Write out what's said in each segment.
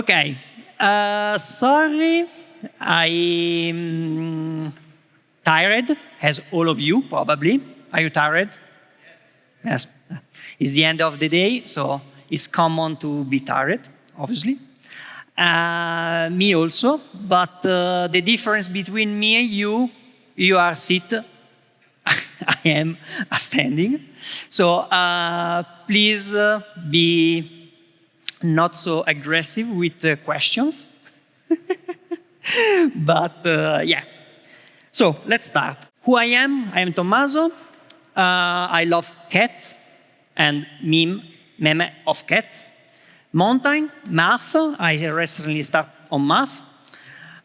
Okay, sorry, I'm tired, as all of you probably. Are you tired? Yes. It's the end of the day, so it's common to be tired, obviously. Me also, but the difference between me and you are sit, I am standing. So please be not so aggressive with the questions. But yeah. So let's start. Who I am Tommaso. I love cats and meme of cats. Mountain, math. I recently started on math.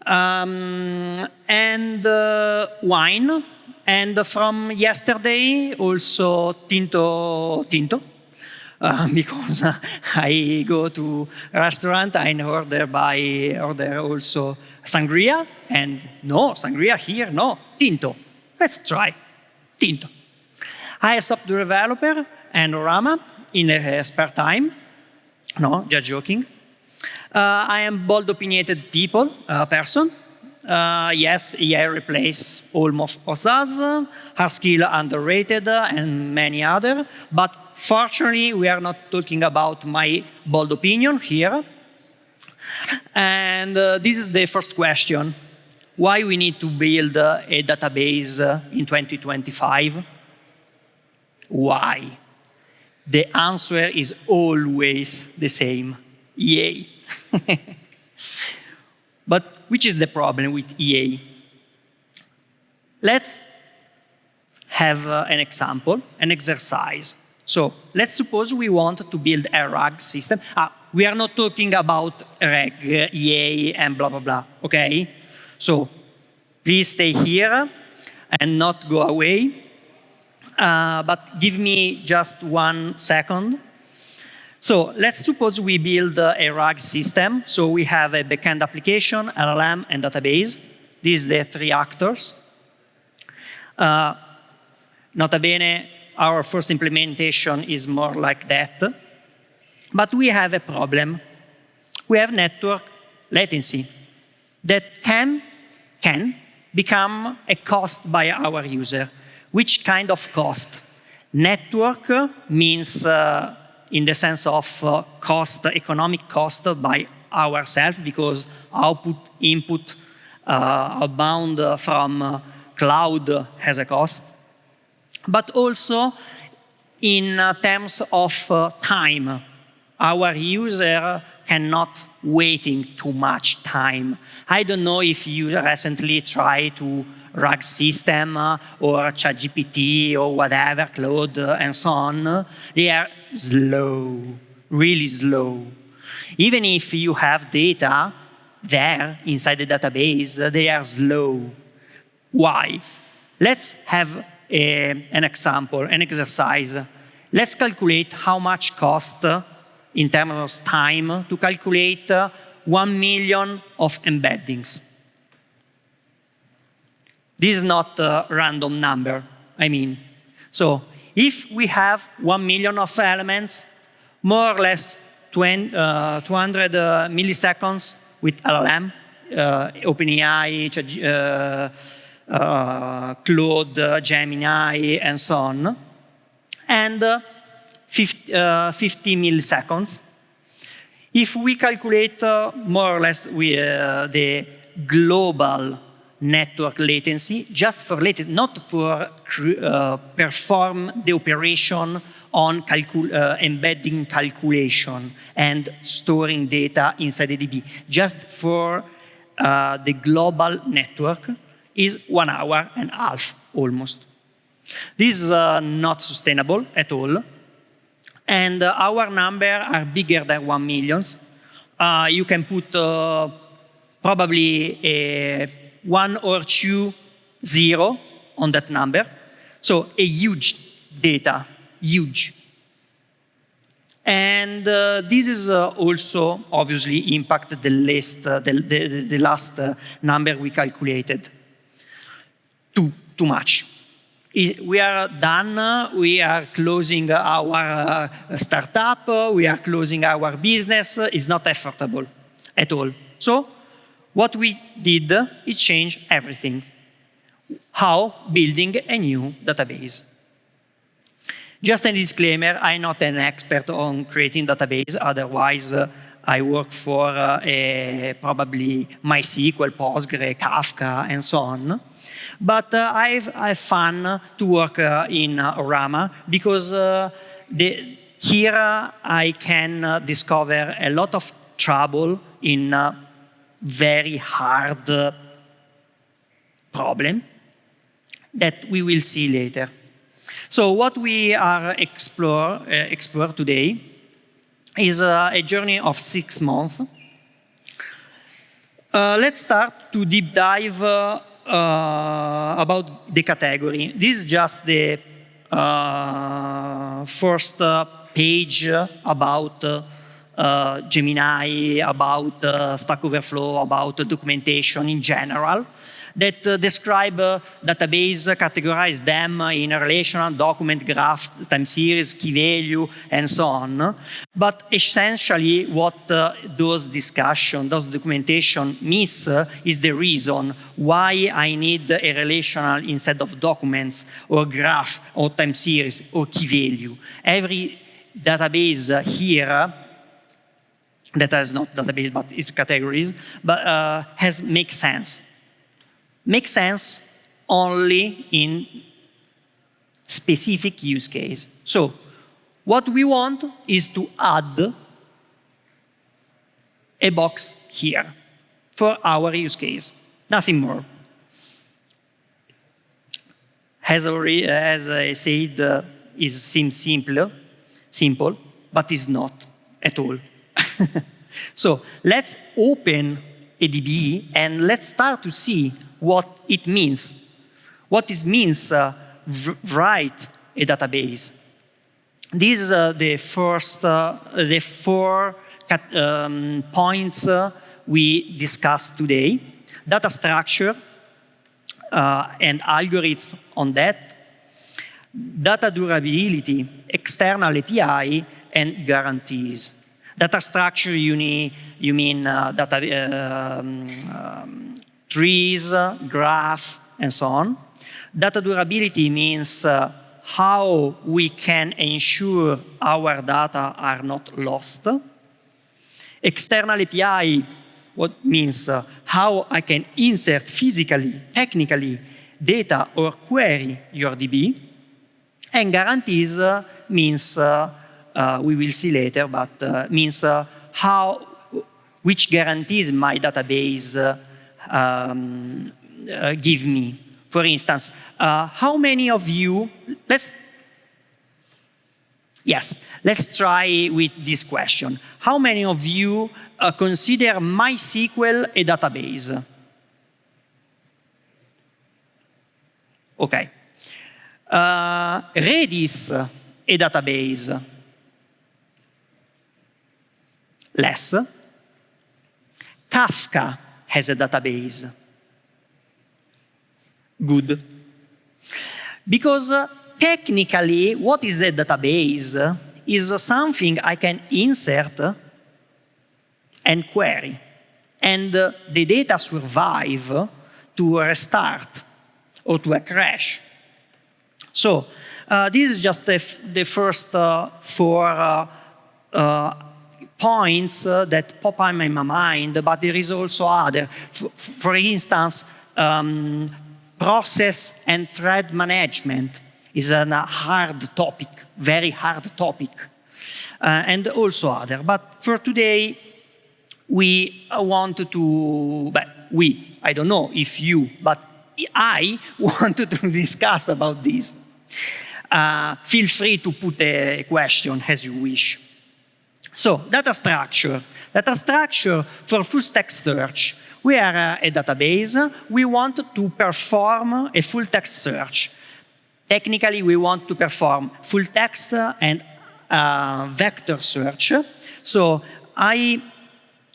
And wine. And from yesterday, also Tinto. Because I go to a restaurant, I order also sangria, and no, sangria here, no, Tinto. Let's try, Tinto. I am a software developer and Rama in a spare time. No, just joking. I am bold opinionated person. Yes, AI replaces almost us, hard skill underrated, and many other. But fortunately, we are not talking about my bold opinion here. And this is the first question. Why we need to build a database in 2025? Why? The answer is always the same. Yay. But which is the problem with EA? Let's have an example, an exercise. So let's suppose we want to build a RAG system. We are not talking about RAG, EA, and blah, blah, blah, okay? So please stay here and not go away. But give me just 1 second. So let's suppose we build a RAG system. So we have a backend application, LLM, and database. These are the 3 actors. Nota bene, our first implementation is more like that. But we have a problem. We have network latency that can become a cost by our user. Which kind of cost? Network means in the sense of cost, economic cost by ourselves, because output, input, outbound from cloud has a cost. But also in terms of time. Our user cannot waiting too much time. I don't know if you recently tried to RAG system or ChatGPT or whatever, Claude and so on. They are slow, really slow. Even if you have data there inside the database, they are slow. Why? Let's have an example, an exercise. Let's calculate how much cost in terms of time to calculate 1 million of embeddings. This is not a random number, I mean. So if we have 1 million of elements, more or less 200 milliseconds with LLM, OpenAI, Claude, Gemini, and so on, and 50 milliseconds. If we calculate more or less the global network latency, just for latency, not for perform the operation on embedding calculation and storing data inside the DB, just for the global network, is 1.5 hours almost. This is not sustainable at all. And our numbers are bigger than 1 million. You can put probably a 1 or 2 0 on that number. So a huge data, huge. And this is also obviously impacted the last number we calculated. Too much. We are done, we are closing our startup, we are closing our business. It's not affordable. at all. So what we did is change everything. How? Building a new database. Just a disclaimer, I'm not an expert on creating database, otherwise I work for probably MySQL, Postgre, Kafka, and so on. But I've fun to work in Rama because here I can discover a lot of trouble in very hard problem that we will see later. So what we are explore today is a journey of 6 months. Let's start to deep dive about the category. This is just the first page about Gemini, about Stack Overflow, about documentation in general, that describe database, categorize them in a relational, document, graph, time series, key value, and so on. But essentially, what those discussion, those documentation miss is the reason why I need a relational instead of documents, or graph, or time series, or key value. Every database here that is not database, but it's categories, but makes sense. Makes sense only in specific use case. So what we want is to add a box here for our use case, nothing more. As I said, it seems simple, but it's not at all. So let's open a DB and let's start to see what it means. What it means write a database. These are the first, the 4 points we discussed today. Data structure and algorithms on that. Data durability, external API, and guarantees. Data structure, you mean data trees, graph, and so on. Data durability means how we can ensure our data are not lost. External API, what means how I can insert physically, technically, data or query your DB. And guarantees means, we will see later, but means which guarantees my database give me. For instance, how many of you, let's try with this question. How many of you consider MySQL a database? Okay. Redis a database? Less. Kafka has a database. Good. Because technically, what is a database is something I can insert and query. And the data survive to a restart or to a crash. So this is just the first 4 points that pop up in my mind, but there is also other. For instance, process and thread management is a hard topic, very hard topic, and also other. But for today, we want to, I don't know if you, but I wanted to discuss about this. Feel free to put a question as you wish. So, data structure. Data structure for full text search. We are a database. We want to perform a full text search. Technically, we want to perform full text and vector search. So, I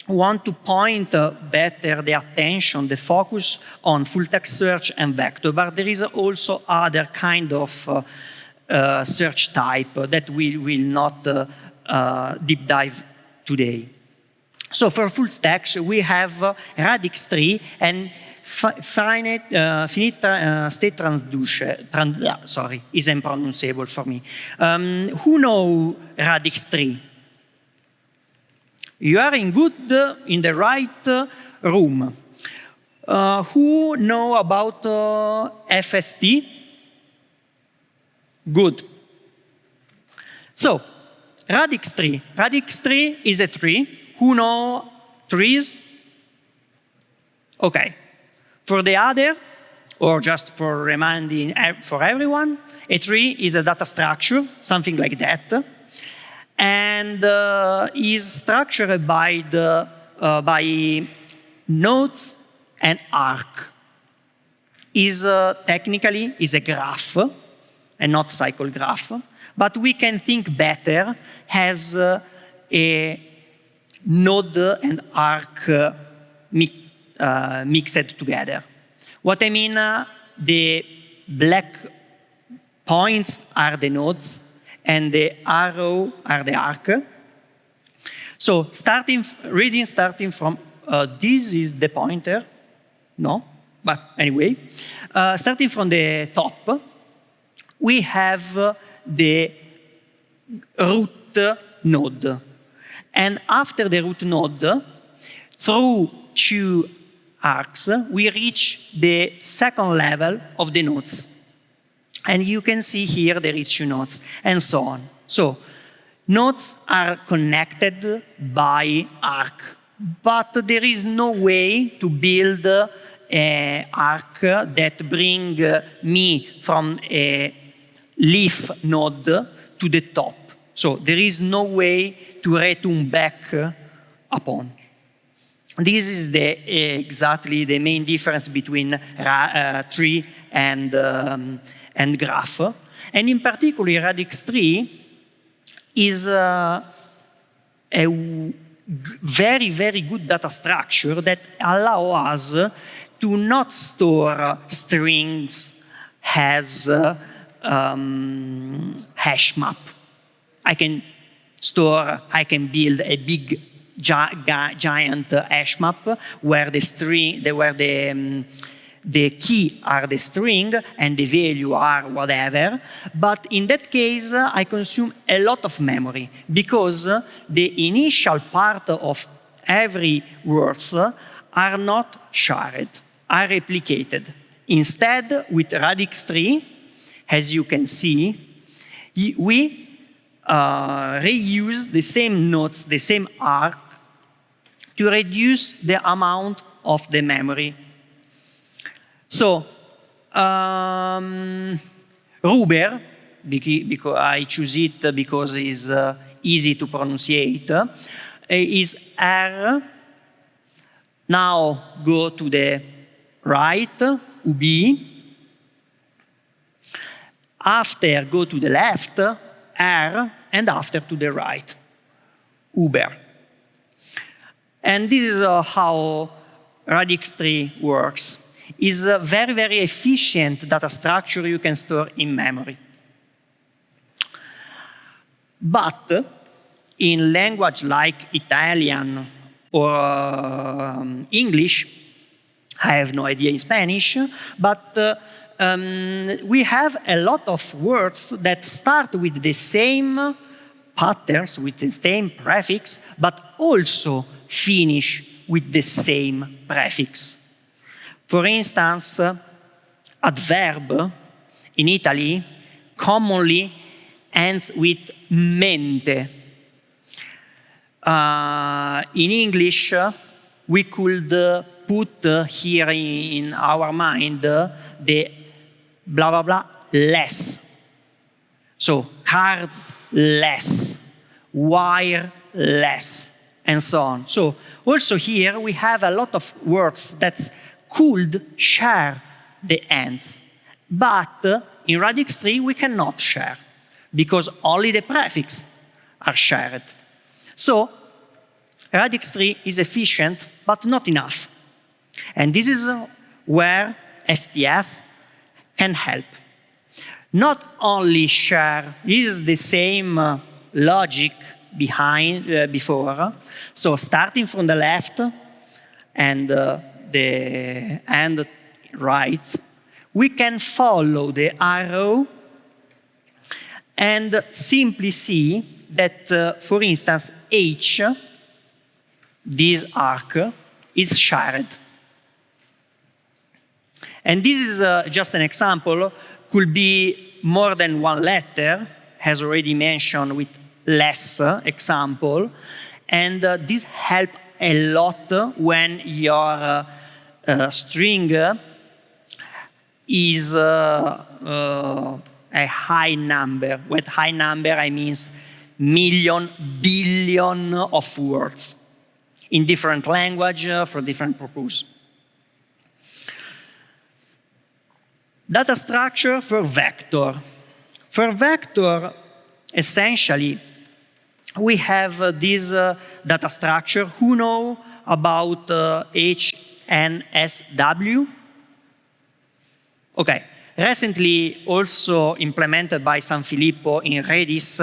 want to point better the attention, the focus on full text search and vector, but there is also other kind of search type that we will not deep dive today. So for full stacks, we have radix tree and finite state transducer. Sorry, is unpronounceable for me. Who know radix tree? You are in the right room. Who know about FST? Good. So, radix tree. Radix tree is a tree. Who know trees? Okay. For the other, or just for reminding for everyone, a tree is a data structure, something like that, and is structured by nodes and arc. Technically is a graph, and not cycle graph, but we can think better as a node and arc mixed together. What I mean, the black points are the nodes, and the arrow are the arc. So starting from, this is the pointer, no? But anyway, starting from the top, we have the root node. And after the root node, through two arcs, we reach the second level of the nodes. And you can see here there is two nodes, and so on. So nodes are connected by arc, but there is no way to build an arc that bring me from a leaf node to the top. So there is no way to return back upon. This is exactly the main difference between tree and graph. And in particular, radix tree is a very, very good data structure that allow us to not store strings as hash map. I can build a big giant hash map where the key are the string and the value are whatever. But in that case, I consume a lot of memory because the initial part of every words are not shared, are replicated. Instead, with radix tree, as you can see, we reuse the same nodes, the same arc, to reduce the amount of the memory. So, Ruber, because I choose it because it's easy to pronunciate, is R. Now go to the right, UB. After, go to the left, R, and after to the right, Uber. And this is how radix tree works. It's a very, very efficient data structure you can store in memory. But in language like Italian or English, I have no idea in Spanish, but we have a lot of words that start with the same patterns, with the same prefix, but also finish with the same prefix. For instance, adverb in Italy commonly ends with mente. In English, we could put here in our mind the blah, blah, blah, less. So, card less, wire less, and so on. So, also here we have a lot of words that could share the ends. But in radix tree, we cannot share because only the prefix are shared. So, radix tree is efficient, but not enough. And this is where FTS can help. Not only share, is the same logic before. So starting from the left and the end right, we can follow the arrow and simply see that, for instance, H, this arc, is shared. And this is just an example. Could be more than one letter, as already mentioned with less example. And this helps a lot when your string is a high number. With high number, I mean million, billion of words in different language for different purpose. Data structure for vector. For vector, essentially, we have this data structure. Who know about HNSW? Okay. Recently, also implemented by Sanfilippo in Redis.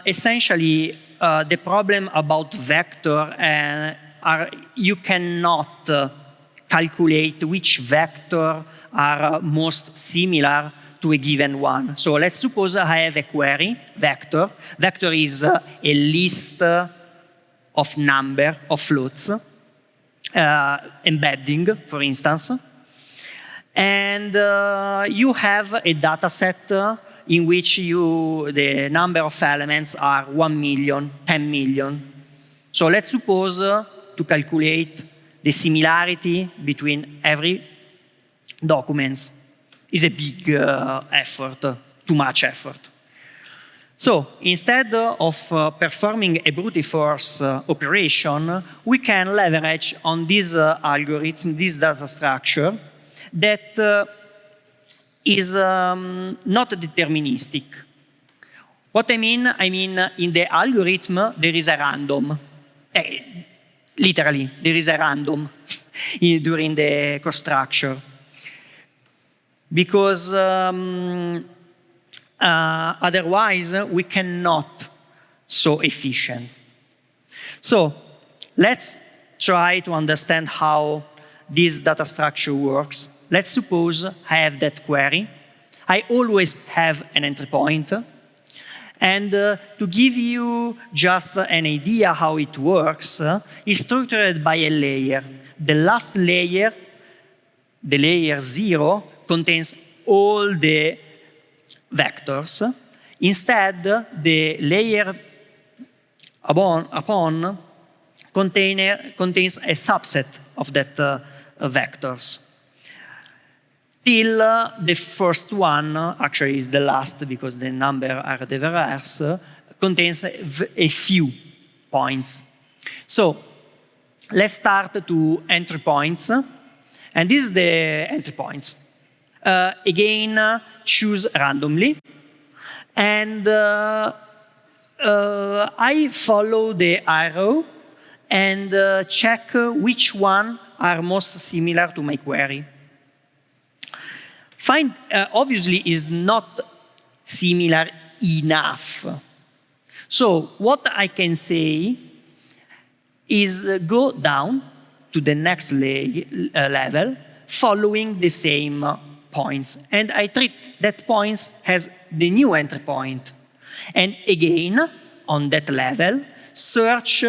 Essentially, the problem about vector are you cannot calculate which vector are most similar to a given one. So let's suppose I have a query vector. Vector is a list of number of floats, embedding, for instance. And you have a data set in which the number of elements are 1 million, 10 million. So let's suppose to calculate the similarity between every document is a big effort, too much effort. So instead of performing a brute force operation, we can leverage on this algorithm, this data structure, that is not deterministic. What I mean in the algorithm, there is a random. Literally, there is a random during the construction. Because otherwise, we cannot so efficient. So let's try to understand how this data structure works. Let's suppose I have that query. I always have an entry point. And to give you just an idea how it works, it's structured by a layer. The last layer, the layer 0, contains all the vectors. Instead, the layer upon contains a subset of that vectors. Till the first one, actually is the last because the number are the reverse, contains a few points. So let's start to entry points. And this is the entry points. Again, choose randomly. And I follow the arrow and check which one are most similar to my query. Find, obviously, is not similar enough. So what I can say is go down to the next level, following the same points. And I treat that points as the new entry point. And again, on that level, search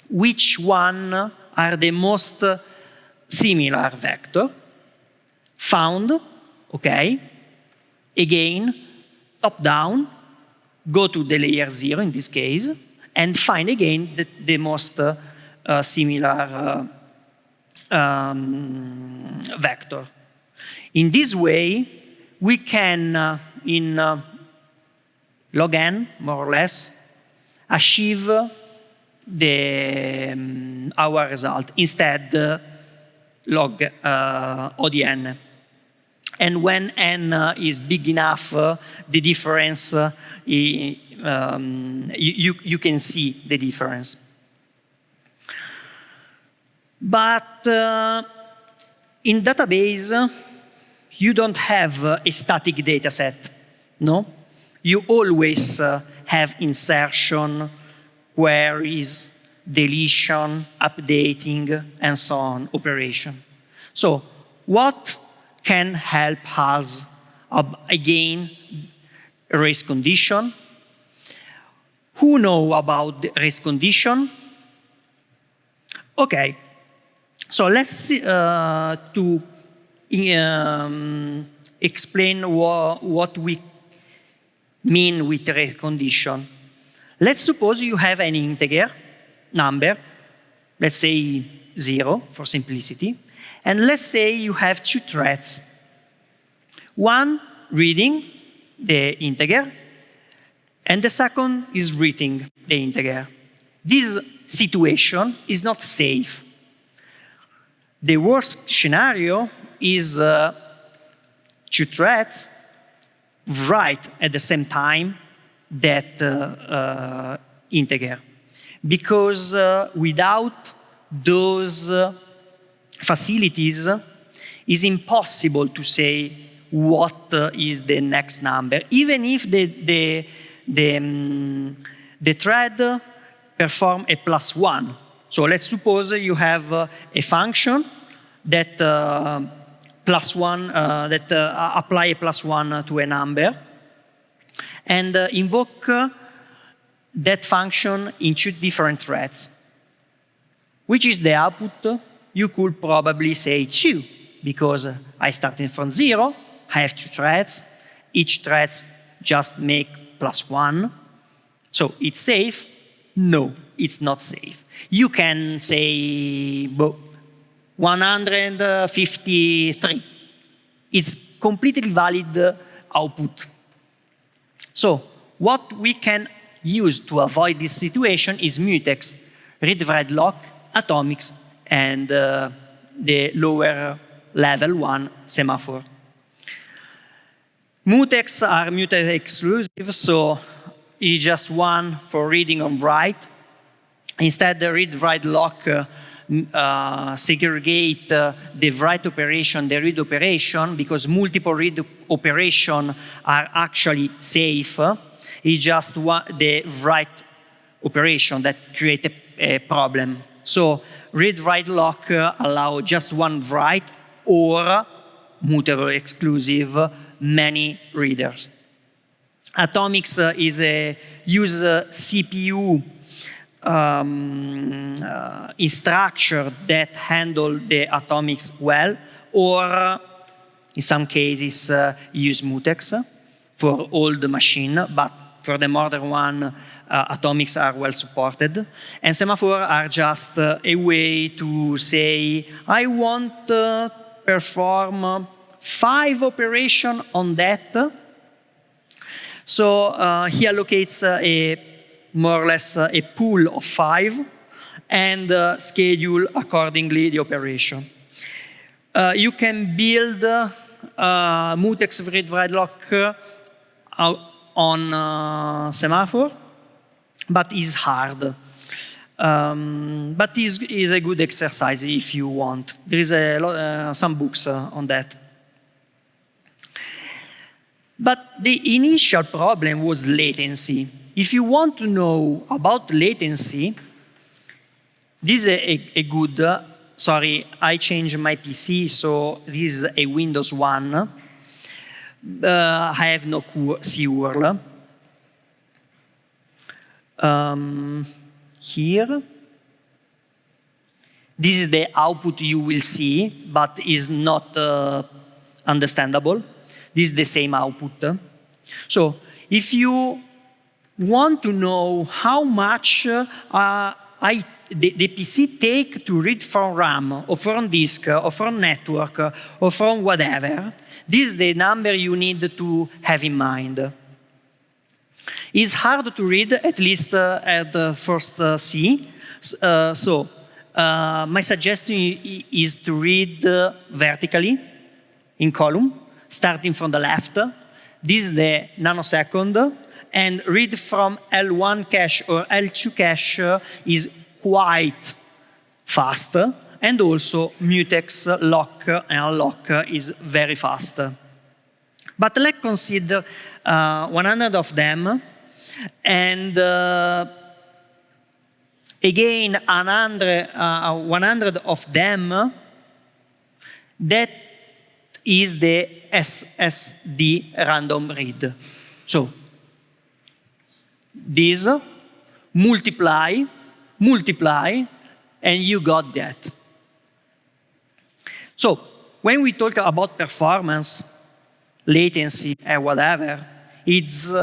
which one are the most similar vector. Found, okay. Again, top down, go to the layer 0 in this case, and find again the most similar vector. In this way, we can, in log n, more or less, achieve our result. Instead, log ODN. And when n is big enough, the difference, you can see the difference. But in database, you don't have a static data set, no? You always have insertion, queries, deletion, updating, and so on operation. So what can help us, again, race condition? Who know about the race condition? Okay, so let's see, to explain what we mean with race condition. Let's suppose you have an integer number, let's say 0 for simplicity, and let's say you have two threads. One reading the integer, and the second is reading the integer. This situation is not safe. The worst scenario is two threads write at the same time that integer. Because without those facilities, it's impossible to say what is the next number, even if the thread perform a +1. So let's suppose you have a function that apply a +1 to a number and invoke that function in two different threads. Which is the output? You could probably say 2, because I started from 0, I have two threads, each thread just make +1. So it's safe? No, it's not safe. You can say 153. It's completely valid output. So what we can use to avoid this situation is mutex, read-write lock, atomics, and the lower level one, semaphore. Mutex are mutex exclusive, so it's just one for reading and write. Instead, the read-write lock segregate the write operation, the read operation, because multiple read operation are actually safe. It's just the write operation that create a problem. So read-write lock allow just one write or mutable exclusive many readers. Atomics is a use CPU structure that handle the atomics well, or in some cases use mutex for all the machine, but for the modern one, atomics are well supported. And semaphore are just a way to say, I want to perform 5 operations on that. So he allocates more or less a pool of 5 and schedule accordingly the operation. You can build mutex read-write lock on semaphore, but it's hard. But is a good exercise if you want. There is some books on that. But the initial problem was latency. If you want to know about latency, this is a good, sorry, I changed my PC, so this is a Windows 1. I have no CURL. Here, this is the output you will see, but is not understandable. This is the same output. So if you want to know how much the PC take to read from RAM, or from disk, or from network, or from whatever, this is the number you need to have in mind. It's hard to read, at least at the first see. So my suggestion is to read vertically in column, starting from the left. This is the nanosecond, and read from L1 cache or L2 cache is quite fast, and also mutex lock and unlock is very fast. But let's consider 100 of them, And again, 100 of them, that is the SSD random read. So this multiply, and you got that. So when we talk about performance, latency, and whatever, this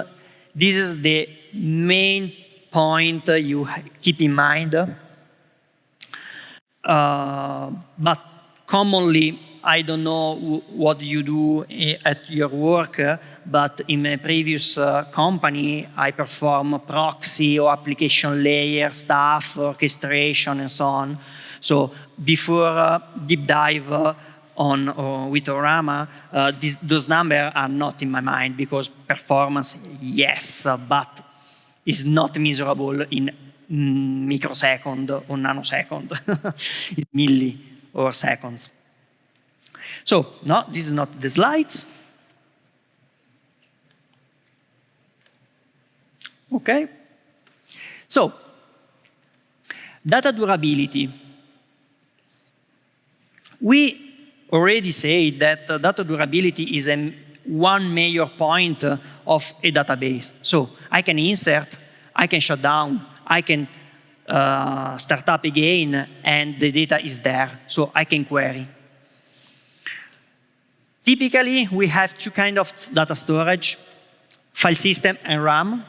is the main point you keep in mind. But commonly, I don't know what you do at your work, but in my previous company, I perform proxy or application layer stuff, orchestration, and so on. So before deep dive with Orama, those numbers are not in my mind, because performance, yes, but it's not measurable in microsecond or nanosecond. It's milli or seconds. So, no, this is not the slides. Okay. So, data durability. We already say that data durability is one major point of a database. So, I can insert, I can shut down, I can start up again, and the data is there. So, I can query. Typically, we have two kinds of data storage, file system and RAM.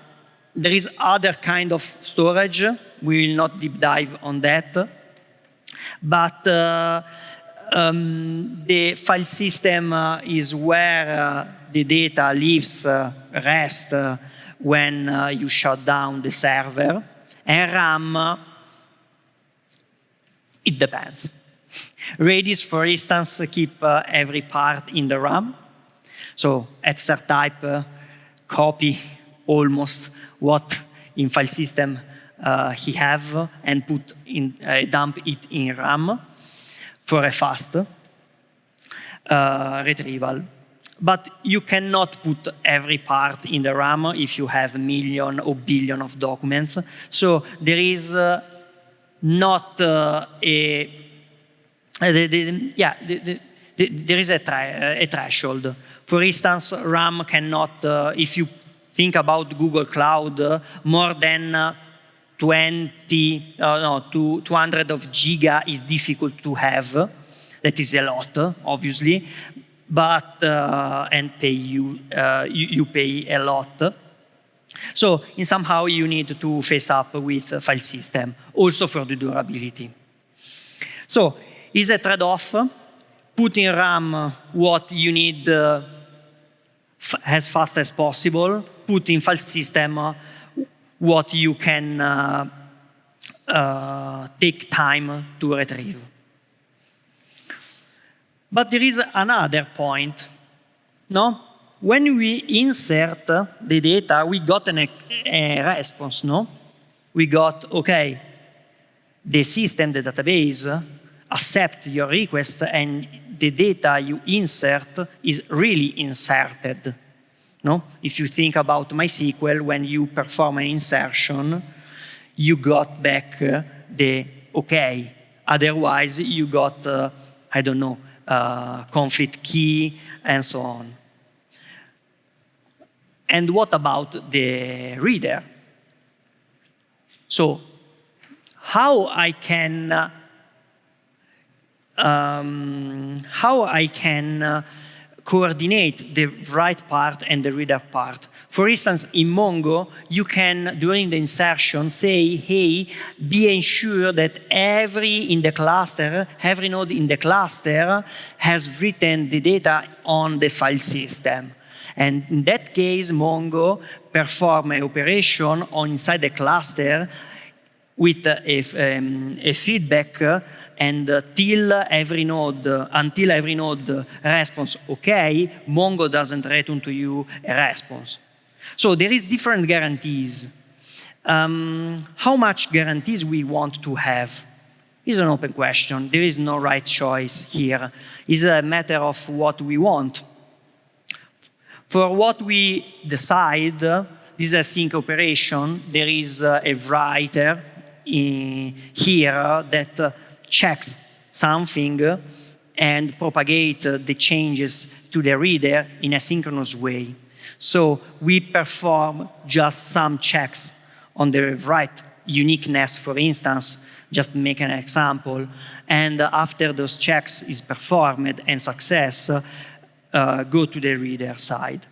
There is other kind of storage. We will not deep dive on that. But the file system is where the data lives, rests when you shut down the server. And RAM, it depends. Redis, for instance, keep every part in the RAM. So at cert type, copy almost what in file system he have and put in, dump it in RAM for a fast retrieval. But you cannot put every part in the RAM if you have a million or billion of documents. So there is not there is a threshold. For instance, RAM cannot, if you think about Google Cloud, more than 200 of giga is difficult to have. That is a lot, obviously, but and you pay a lot. So in somehow you need to face up with a file system, also for the durability. So is a trade-off. Put in RAM what you need as fast as possible. Put in file system what you can take time to retrieve. But there is another point. No? When we insert the data, we got a response. No? We got, okay, the system, the database, accept your request, and the data you insert is really inserted. No? If you think about MySQL, when you perform an insertion, you got back the okay. Otherwise, you got, I don't know, conflict key, and so on. And what about the reader? So, how I can coordinate the write part and the reader part. For instance, in Mongo, you can, during the insertion, say, hey, be ensured that every node in the cluster has written the data on the file system. And in that case, Mongo perform an operation inside the cluster with a feedback, and until every node responds okay, Mongo doesn't return to you a response. So there is different guarantees. How much guarantees we want to have is an open question. There is no right choice here. It's a matter of what we want. For what we decide, this async operation, there is a writer here that checks something and propagate the changes to the reader in a synchronous way. So we perform just some checks on the write uniqueness, for instance, just make an example, and after those checks is performed and success, go to the reader side.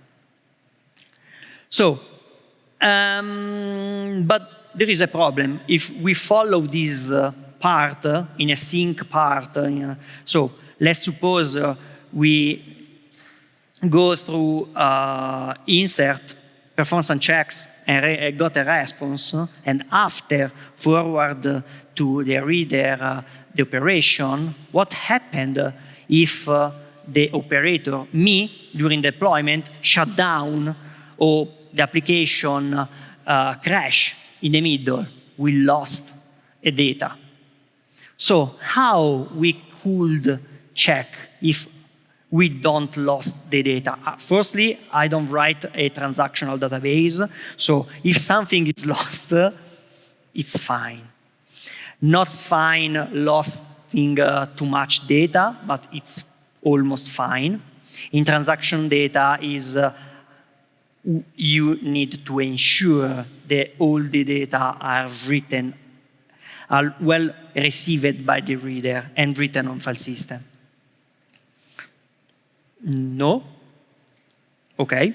So, but there is a problem. If we follow this part in a sync part, so let's suppose we go through insert, perform some checks, and got a response, and after forward to the reader the operation, what happened if the operator, me, during deployment, shut down or the application crash in the middle? We lost a data. So how we could check if we don't lost the data? Firstly, I don't write a transactional database, so if something is lost, it's fine. Not fine losing too much data, but it's almost fine. In transaction data is you need to ensure that all the data are written, are well received by the reader and written on file system. No? Okay.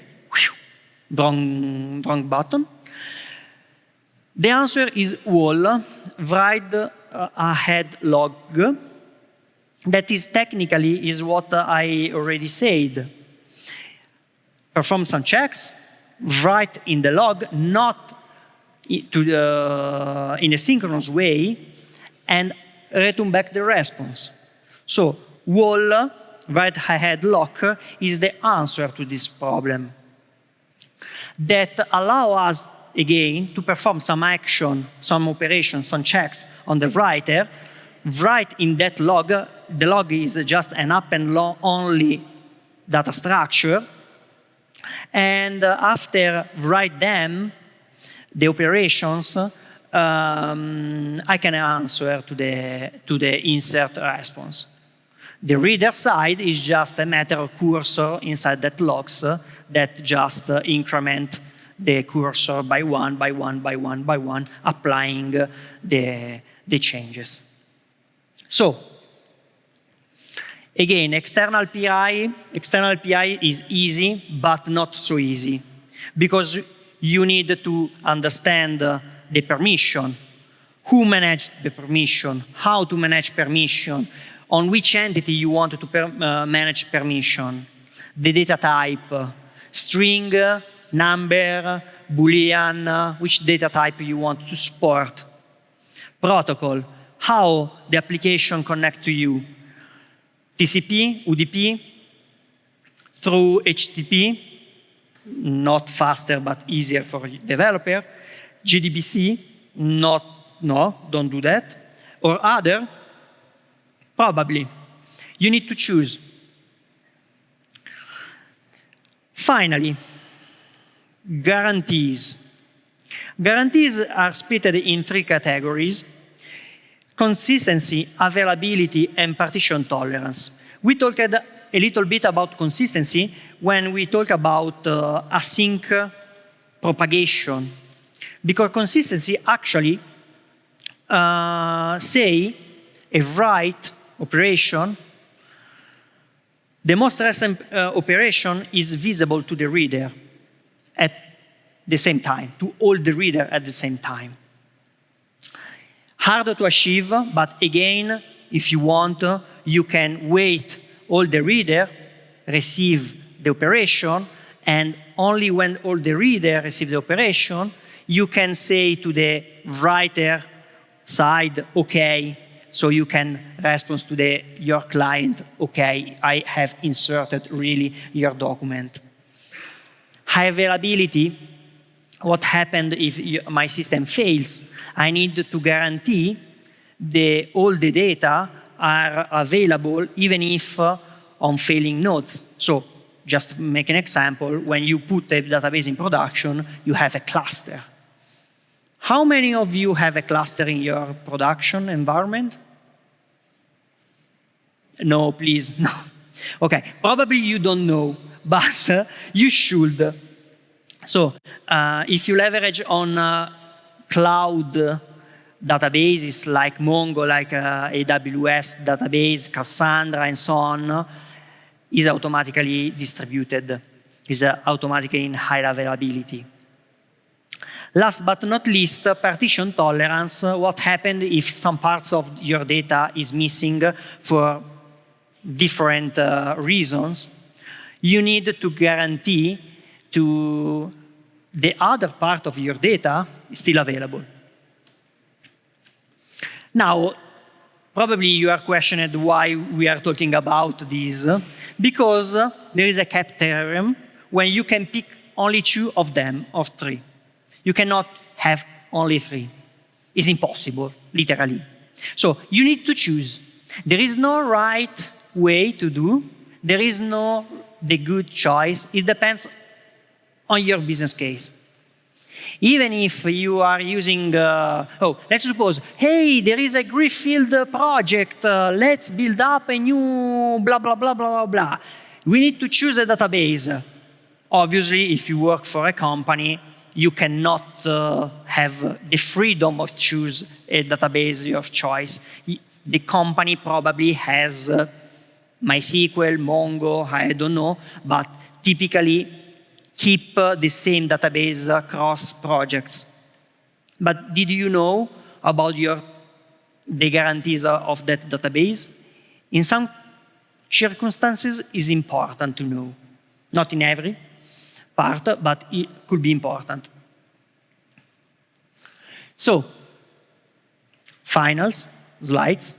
Wrong button. The answer is wall, write ahead log. That is technically is what I already said. Perform some checks, write in the log, not to in a synchronous way, and return back the response. So wall, write ahead lock is the answer to this problem that allow us again to perform some action, some operation, some checks on the writer, write in that log. The log is just an append only data structure, and after write them, the operations, I can answer to the insert response. The reader side is just a matter of cursor inside that logs that just increment the cursor by one, by one, by one, by one, applying the changes. So, again, external PI is easy, but not so easy, because you need to understand the permission, who managed the permission, how to manage permission, on which entity you want to manage permission, the data type, string, number, Boolean, which data type you want to support, protocol, how the application connects to you, TCP, UDP, through HTTP, not faster but easier for developer, JDBC, no, don't do that, or other, probably. You need to choose. Finally, guarantees. Guarantees are split in three categories: consistency, availability, and partition tolerance. We talked a little bit about consistency when we talk about async propagation, because consistency actually say a write operation, the most recent operation is visible to the reader at the same time, to all the reader at the same time. Harder to achieve, but again, if you want, you can wait all the reader receive the operation, and only when all the reader receive the operation, you can say to the writer side, okay, so you can respond to your client, okay, I have inserted really your document. High availability, what happened if my system fails? I need to guarantee all the data are available even if on failing nodes. So just to make an example, when you put a database in production, you have a cluster. How many of you have a cluster in your production environment? No, please, no. Okay, probably you don't know, but you should. So if you leverage on cloud databases like Mongo, like AWS database, Cassandra, and so on, is automatically distributed, is automatically in high availability. Last but not least, partition tolerance. What happens if some parts of your data is missing for different reasons? You need to guarantee to the other part of your data is still available. Now, probably you are questioned why we are talking about this, because there is a cap theorem when you can pick only 2 of them, of 3. You cannot have only 3. It's impossible, literally. So you need to choose. There is no right way to do. There is no the good choice. It depends on your business case. Even if you are using, let's suppose, hey, there is a greenfield project, let's build up a new blah, blah, blah, blah, blah, blah. We need to choose a database. Obviously, if you work for a company, you cannot have the freedom of choose a database of choice. The company probably has MySQL, Mongo, I don't know, but typically keep the same database across projects. But did you know about the guarantees of that database? In some circumstances, it's important to know. Not in every part, but it could be important. So, finals, slides.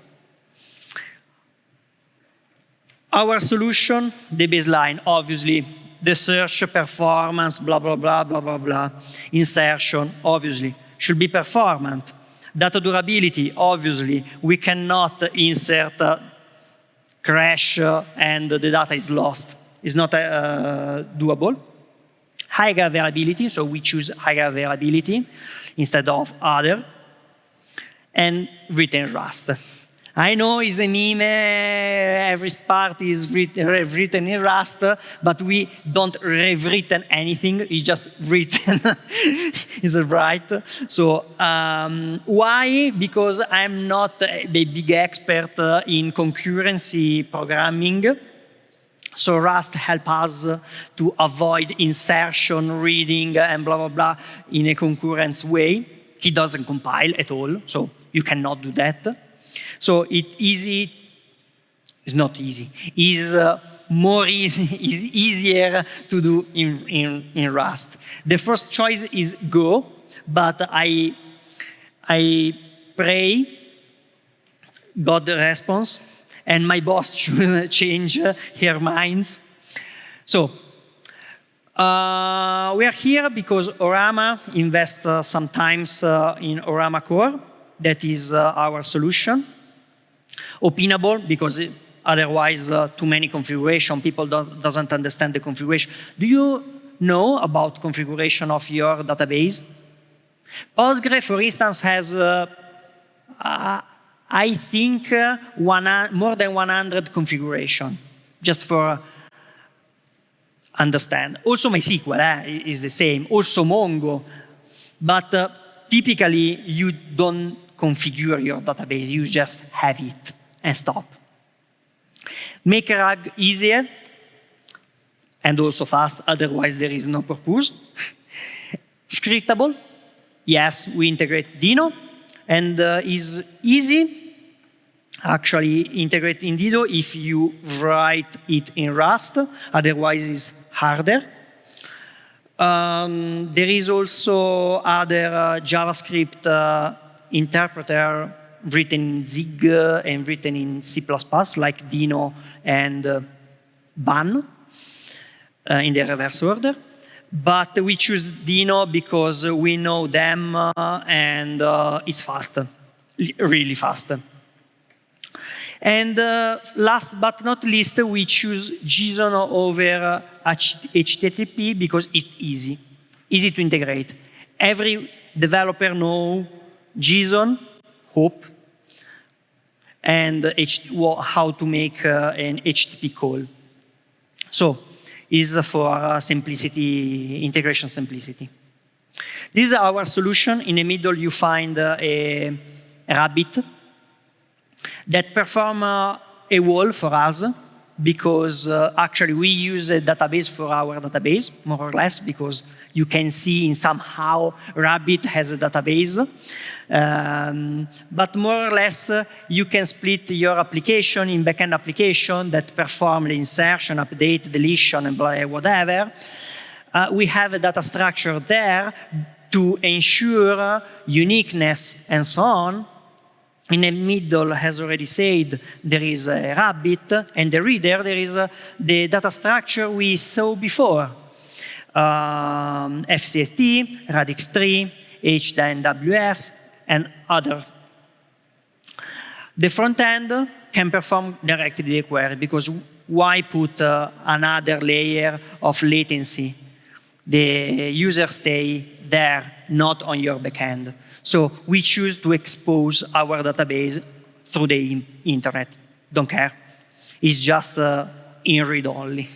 Our solution, the baseline, obviously, the search performance, blah, blah, blah, blah, blah, blah. Insertion, obviously, should be performant. Data durability, obviously, we cannot insert crash and the data is lost. It's not doable. High availability, so we choose high availability instead of other. And written Rust. I know it's a meme, every part is written in Rust, but we don't rewritten anything, it's just written, is it right? So why? Because I'm not a big expert in concurrency programming. So Rust helps us to avoid insertion, reading, and blah, blah, blah in a concurrent way. He doesn't compile at all, so you cannot do that. So it's not easy. It's more easy, is easier to do in Rust. The first choice is Go, but I pray got the response, and my boss should change her minds. So we are here because Orama invests sometimes in Orama Core. That is our solution. Opinable, because otherwise too many configuration, people doesn't understand the configuration. Do you know about configuration of your database? Postgre, for instance, has, I think, more than 100 configuration, just for understand. Also MySQL is the same, also Mongo, but typically you don't configure your database, you just have it and stop. Make RAG easier and also fast, otherwise there is no purpose. Scriptable, yes, we integrate Dino, and is easy, actually integrate in Dino if you write it in Rust, otherwise it's harder. There is also other JavaScript interpreter written in Zig and written in C++, like Dino and Ban in the reverse order. But we choose Dino because we know them and it's fast, really fast. And last but not least, we choose JSON over HTTP because it's easy to integrate. Every developer knows JSON, hope, and how to make an HTTP call. So is for simplicity, integration simplicity. This is our solution. In the middle, you find a rabbit that performs a wall for us because actually we use a database for our database, more or less, because you can see in somehow Rabbit has a database. But more or less, you can split your application in backend application that perform the insertion, update, deletion, and whatever. We have a data structure there to ensure uniqueness and so on. In the middle, as already said, there is a rabbit, and the reader, there is the data structure we saw before. FCFT, radix3, HDNWS, and other. The front end can perform directly the query, because why put another layer of latency? The user stay there, not on your backend. So we choose to expose our database through the internet. Don't care. It's just in read only.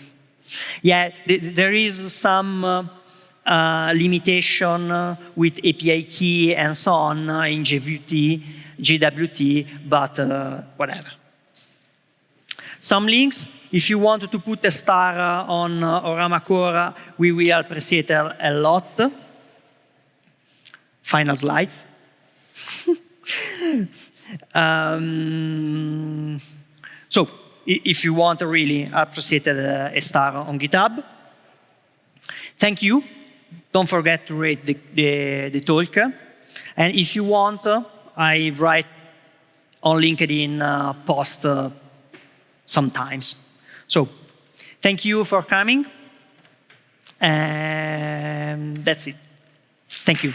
Yeah, there is some limitation with API key and so on in JWT, but whatever. Some links. If you want to put a star on Orama Core, we will appreciate a lot. Final slides. So, if you want to really appreciate a star on GitHub, thank you. Don't forget to rate the talk. And if you want, I write on LinkedIn post sometimes. So, thank you for coming. And that's it. Thank you.